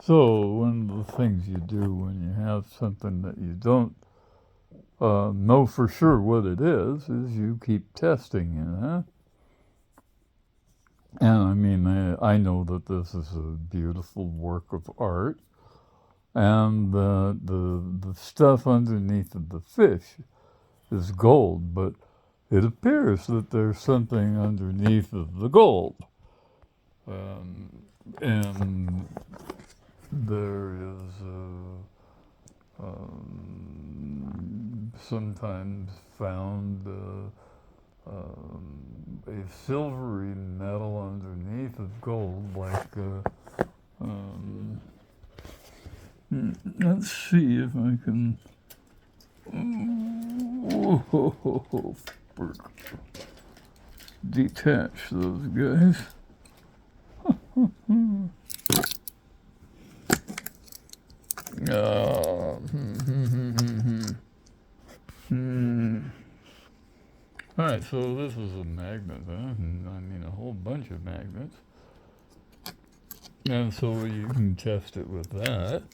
So one of the things you do when you have something that you don't know for sure what it is you keep testing it, huh? And I mean, I know that this is a beautiful work of art, and the stuff underneath of the fish is gold, but it appears that there's something underneath of the gold. Um, and there is sometimes found a silvery metal underneath of gold, like um, let's see if I can detach those guys. Uh, All right, so this is a magnet, huh? I mean, a whole bunch of magnets. And so you can test it with that.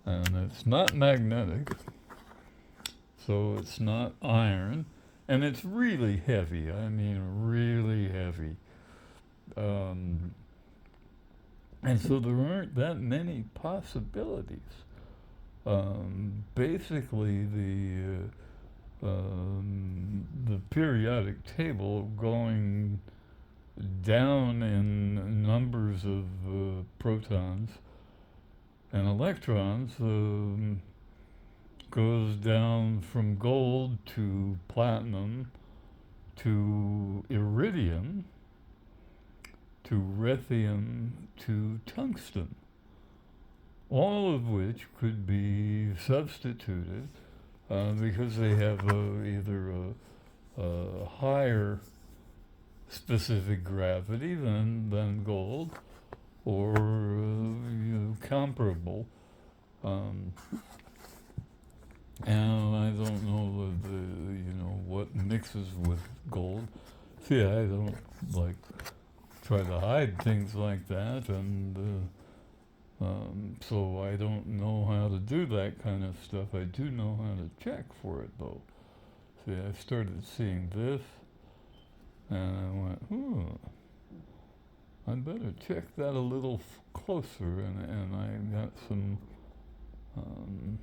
And it's not magnetic, so it's not iron. And it's really heavy. I mean, really heavy. Um, and so there aren't that many possibilities. Basically, the periodic table going down in numbers of protons and electrons goes down from gold to platinum to iridium to lithium to tungsten, all of which could be substituted because they have either a higher specific gravity than gold, or comparable. Um, and I don't know what mixes with gold. See, I don't like try to hide things like that, and so I don't know how to do that kind of stuff. I do know how to check for it, though. See, I started seeing this, and I went, I'd better check that a little closer, and I got some um,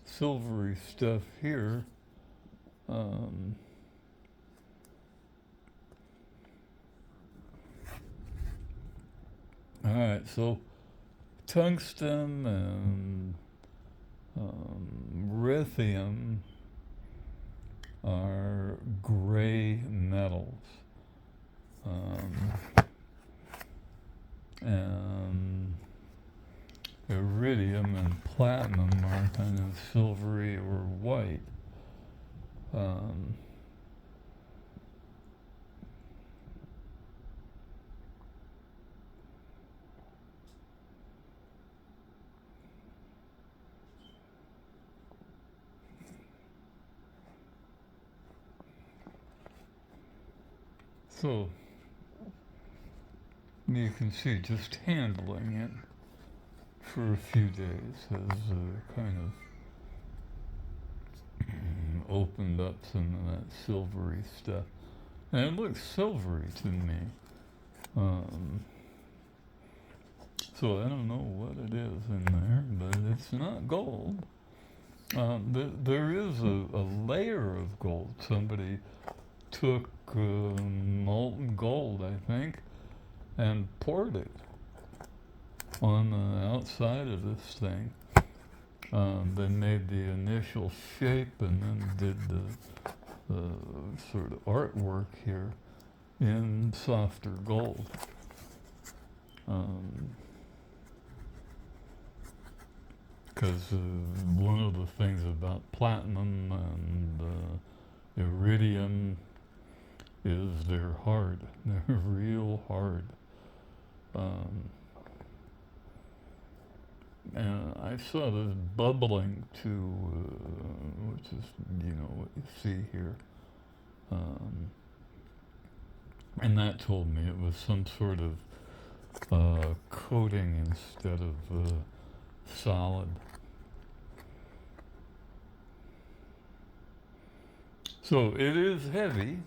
silvery stuff here. Um, all right, so tungsten and lithium are gray metals. Um, and iridium and platinum are kind of silvery or white. Um, so you can see just handling it for a few days has kind of opened up some of that silvery stuff. And it looks silvery to me. Um, so I don't know what it is in there, but it's not gold. There is a layer of gold. Somebody took molten gold, I think, and poured it on the outside of this thing. They made the initial shape and then did the sort of artwork here in softer gold. Because one of the things about platinum and iridium is they're hard. They're real hard. Um, and I saw this bubbling too, which is, what you see here. And that told me it was some sort of coating instead of solid. So it is heavy,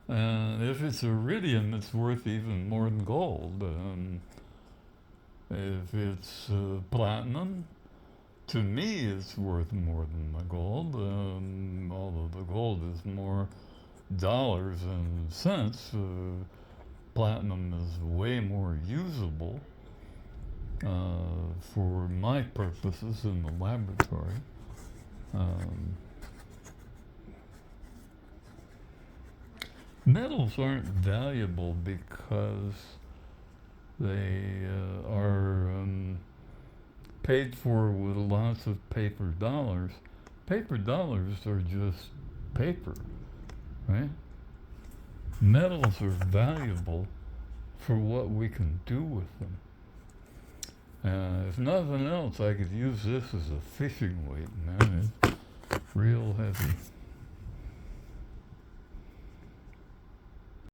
and if it's iridium, it's worth even more than gold. If it's platinum, to me, it's worth more than the gold, although the gold is more dollars and cents. Platinum is way more usable for my purposes in the laboratory. Metals aren't valuable because they are paid for with lots of paper dollars. Paper dollars are just paper, right? Metals are valuable for what we can do with them. If nothing else, I could use this as a fishing weight, man. It's real heavy.